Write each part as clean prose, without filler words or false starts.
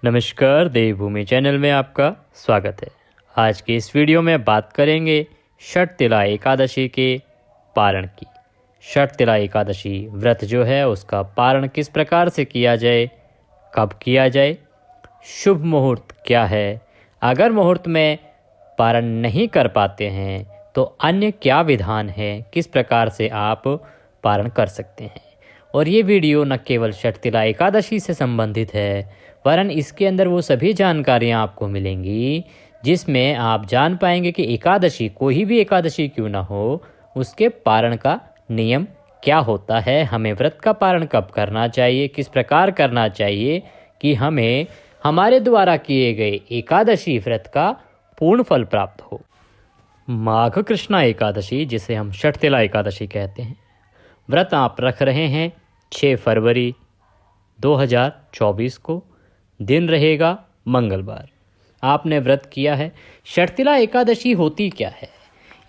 नमस्कार, देवभूमि चैनल में आपका स्वागत है। आज के इस वीडियो में बात करेंगे षटतिला एकादशी के पारण की। षटतिला एकादशी व्रत जो है उसका पारण किस प्रकार से किया जाए, कब किया जाए, शुभ मुहूर्त क्या है, अगर मुहूर्त में पारण नहीं कर पाते हैं तो अन्य क्या विधान है, किस प्रकार से आप पारण कर सकते हैं। और ये वीडियो न केवल षटतिला एकादशी से संबंधित है वरन इसके अंदर वो सभी जानकारियाँ आपको मिलेंगी जिसमें आप जान पाएंगे कि एकादशी, कोई भी एकादशी क्यों ना हो, उसके पारण का नियम क्या होता है, हमें व्रत का पारण कब करना चाहिए, किस प्रकार करना चाहिए कि हमें हमारे द्वारा किए गए एकादशी व्रत का पूर्ण फल प्राप्त हो। माघ कृष्णा एकादशी, जिसे हम षटतिला एकादशी कहते हैं, व्रत आप रख रहे हैं 6 फरवरी 2024 को। दिन रहेगा मंगलवार। आपने व्रत किया है। षटतिला एकादशी होती क्या है,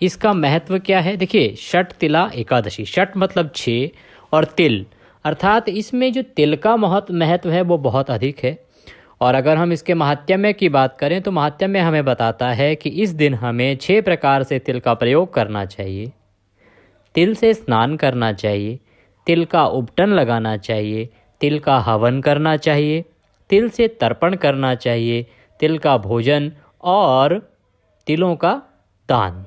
इसका महत्व क्या है? देखिए, षटतिला एकादशी, षट मतलब 6 और तिल अर्थात इसमें जो तिल का महत्व है वो बहुत अधिक है। और अगर हम इसके महात्म्य की बात करें तो महात्म्य हमें बताता है कि इस दिन हमें 6 प्रकार से तिल का प्रयोग करना चाहिए। तिल से स्नान करना चाहिए, तिल का उपटन लगाना चाहिए, तिल का हवन करना चाहिए, तिल से तर्पण करना चाहिए, तिल का भोजन और तिलों का दान।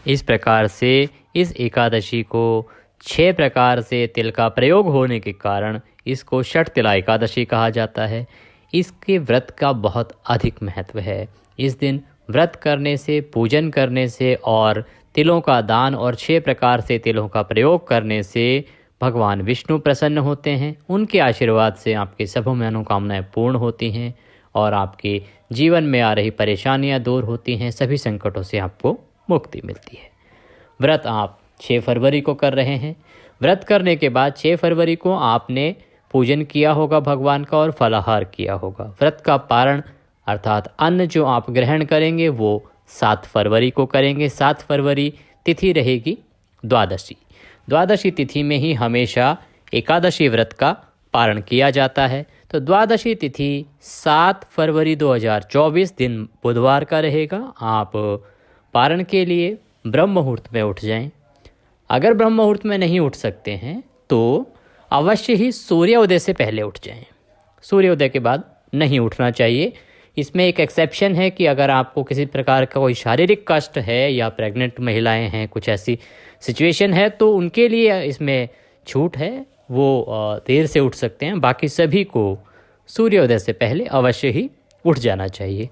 इस प्रकार से इस एकादशी को 6 प्रकार से तिल का प्रयोग होने के कारण इसको षटतिला एकादशी कहा जाता है। इसके व्रत का बहुत अधिक महत्व है। इस दिन व्रत करने से, पूजन करने से और तिलों का दान और 6 प्रकार से तिलों का प्रयोग करने से भगवान विष्णु प्रसन्न होते हैं। उनके आशीर्वाद से आपकी सभी मनोकामनाएं पूर्ण होती हैं और आपके जीवन में आ रही परेशानियां दूर होती हैं, सभी संकटों से आपको मुक्ति मिलती है। व्रत आप 6 फरवरी को कर रहे हैं। व्रत करने के बाद 6 फरवरी को आपने पूजन किया होगा भगवान का और फलाहार किया होगा। व्रत का पारण अर्थात अन्न जो आप ग्रहण करेंगे वो 7 फरवरी को करेंगे। 7 फरवरी तिथि रहेगी द्वादशी। द्वादशी तिथि में ही हमेशा एकादशी व्रत का पारण किया जाता है। तो द्वादशी तिथि 7 फरवरी 2024 दिन बुधवार का रहेगा। आप पारण के लिए ब्रह्म मुहूर्त में उठ जाएं। अगर ब्रह्म मुहूर्त में नहीं उठ सकते हैं तो अवश्य ही सूर्योदय से पहले उठ जाएं। सूर्योदय के बाद नहीं उठना चाहिए। इसमें एक एक्सेप्शन है कि अगर आपको किसी प्रकार का कोई शारीरिक कष्ट है या प्रेग्नेंट महिलाएं हैं, कुछ ऐसी सिचुएशन है तो उनके लिए इसमें छूट है, वो देर से उठ सकते हैं। बाकी सभी को सूर्योदय से पहले अवश्य ही उठ जाना चाहिए।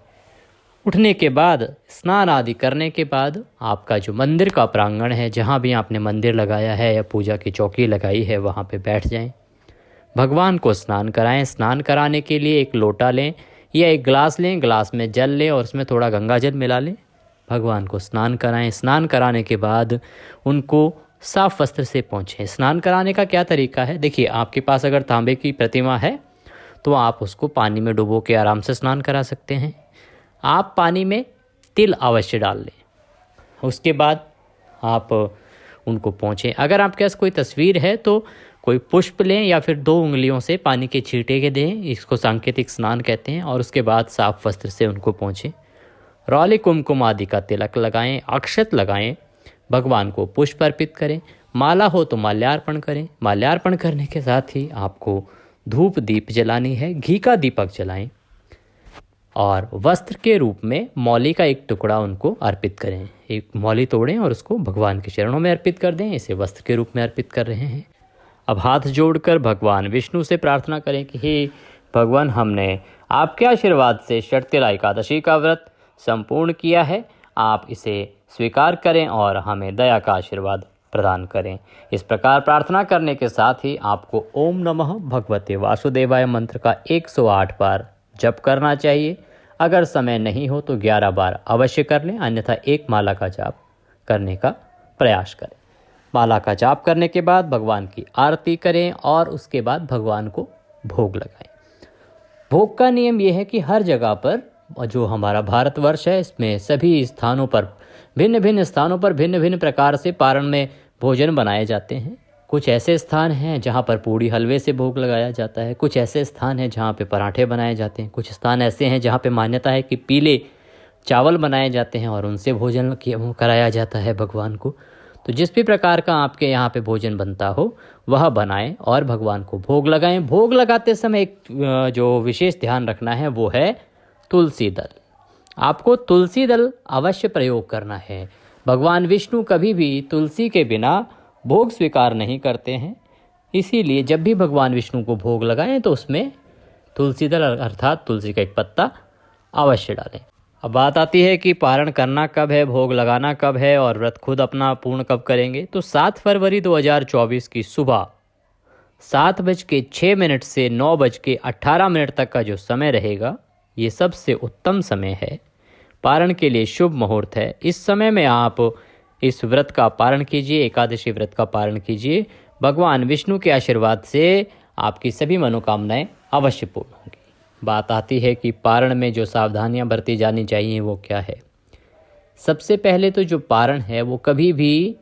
उठने के बाद स्नान आदि करने के बाद आपका जो मंदिर का प्रांगण है, जहाँ भी आपने मंदिर लगाया है या पूजा की चौकी लगाई है, वहाँ पे बैठ जाएं। भगवान को स्नान कराएं। स्नान कराने के लिए एक लोटा लें या एक गिलास लें, गिलास में जल लें और उसमें थोड़ा गंगा जल मिला लें। भगवान को स्नान कराएं। स्नान कराने के बाद उनको साफ वस्त्र से पोंछें। स्नान कराने का क्या तरीका है? देखिए, आपके पास अगर तांबे की प्रतिमा है तो आप उसको पानी में डुबो के आराम से स्नान करा सकते हैं। आप पानी में तिल अवश्य डाल लें। उसके बाद आप उनको पोंछें। अगर आपके पास कोई तस्वीर है तो कोई पुष्प लें या फिर 2 उंगलियों से पानी के छींटे के दें। इसको सांकेतिक स्नान कहते हैं। और उसके बाद साफ वस्त्र से उनको पोंछें। रौली कुमकुम आदि का तिलक लगाएं, अक्षत लगाएं, भगवान को पुष्प अर्पित करें। माला हो तो माल्यार्पण करें। माल्यार्पण करने के साथ ही आपको धूप दीप जलानी है, घी का दीपक जलाएं और वस्त्र के रूप में मौली का एक टुकड़ा उनको अर्पित करें। एक मौली तोड़ें और उसको भगवान के चरणों में अर्पित कर दें। इसे वस्त्र के रूप में अर्पित कर रहे हैं। अब हाथ जोड़कर भगवान विष्णु से प्रार्थना करें कि हे भगवान, हमने आपके आशीर्वाद से षटतिला एकादशी का व्रत संपूर्ण किया है। आप इसे स्वीकार करें और हमें दया का आशीर्वाद प्रदान करें। इस प्रकार प्रार्थना करने के साथ ही आपको ओम नमः भगवते वासुदेवाय मंत्र का 108 बार जप करना चाहिए। अगर समय नहीं हो तो 11 बार अवश्य कर लें, अन्यथा 1 माला का जाप करने का प्रयास करें। माला का जाप करने के बाद भगवान की आरती करें और उसके बाद भगवान को भोग लगाएं। भोग का नियम यह है कि हर जगह पर, जो हमारा भारतवर्ष है इसमें सभी स्थानों पर, भिन्न भिन्न स्थानों पर भिन्न भिन्न प्रकार से पारण में भोजन बनाए जाते हैं। कुछ ऐसे स्थान हैं जहाँ पर पूड़ी हलवे से भोग लगाया जाता है, कुछ ऐसे स्थान हैं जहाँ पे पराठे बनाए जाते हैं, कुछ स्थान ऐसे हैं जहाँ पे मान्यता है कि पीले चावल बनाए जाते हैं और उनसे भोजन कराया जाता है भगवान को। तो जिस भी प्रकार का आपके यहाँ पे भोजन बनता हो वह बनाएं और भगवान को भोग लगाएं। भोग लगाते समय एक जो विशेष ध्यान रखना है वो है तुलसी दल। आपको तुलसी दल अवश्य प्रयोग करना है। भगवान विष्णु कभी भी तुलसी के बिना भोग स्वीकार नहीं करते हैं, इसीलिए जब भी भगवान विष्णु को भोग लगाएं तो उसमें तुलसी दल अर्थात तुलसी का एक पत्ता अवश्य डालें। अब बात आती है कि पारण करना कब है, भोग लगाना कब है और व्रत खुद अपना पूर्ण कब करेंगे। तो 7 फरवरी 2024 की सुबह 7:06 से 9:18 तक का जो समय रहेगा ये सबसे उत्तम समय है, पारण के लिए शुभ मुहूर्त है। इस समय में आप इस व्रत का पारण कीजिए, एकादशी व्रत का पारण कीजिए। भगवान विष्णु के आशीर्वाद से आपकी सभी मनोकामनाएं अवश्य पूर्ण होंगी। बात आती है कि पारण में जो सावधानियां बरती जानी चाहिए वो क्या है। सबसे पहले तो जो पारण है वो कभी भी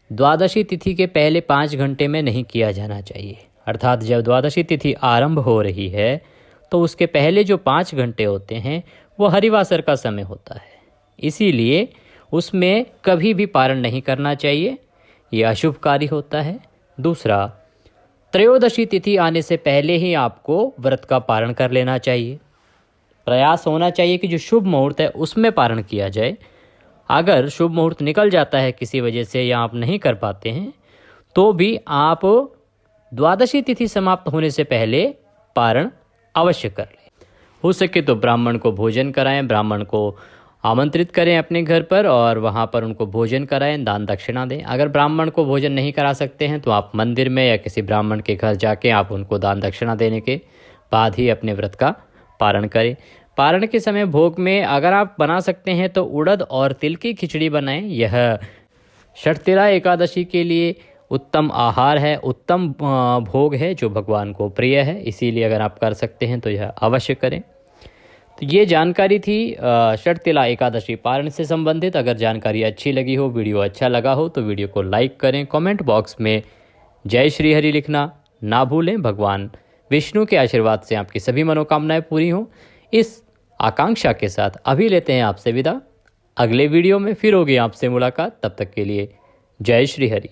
द्वादशी तिथि के पहले 5 घंटे में नहीं किया जाना चाहिए। अर्थात जब द्वादशी तिथि आरंभ हो रही है तो उसके पहले जो 5 घंटे होते हैं वो हरिवासर का समय होता है, इसीलिए उसमें कभी भी पारण नहीं करना चाहिए, ये अशुभकारी होता है। दूसरा, त्रयोदशी तिथि आने से पहले ही आपको व्रत का पारण कर लेना चाहिए। प्रयास होना चाहिए कि जो शुभ मुहूर्त है उसमें पारण किया जाए। अगर शुभ मुहूर्त निकल जाता है किसी वजह से या आप नहीं कर पाते हैं तो भी आप द्वादशी तिथि समाप्त होने से पहले पारण अवश्य कर लें। हो सके तो ब्राह्मण को भोजन कराएं, ब्राह्मण को आमंत्रित करें अपने घर पर और वहाँ पर उनको भोजन कराएं, दान दक्षिणा दें। अगर ब्राह्मण को भोजन नहीं करा सकते हैं तो आप मंदिर में या किसी ब्राह्मण के घर जाके आप उनको दान दक्षिणा देने के बाद ही अपने व्रत का पारण करें। पारण के समय भोग में अगर आप बना सकते हैं तो उड़द और तिल की खिचड़ी बनाएं। यह षटतिला एकादशी के लिए उत्तम आहार है, उत्तम भोग है जो भगवान को प्रिय है, इसीलिए अगर आप कर सकते हैं तो यह अवश्य करें। तो ये जानकारी थी षटतिला एकादशी पारण से संबंधित। अगर जानकारी अच्छी लगी हो, वीडियो अच्छा लगा हो तो वीडियो को लाइक करें, कमेंट बॉक्स में जय श्री हरि लिखना ना भूलें। भगवान विष्णु के आशीर्वाद से आपकी सभी मनोकामनाएं पूरी हों, इस आकांक्षा के साथ अभी लेते हैं आपसे विदा। अगले वीडियो में फिर होगी आपसे मुलाकात, तब तक के लिए जय श्री हरि।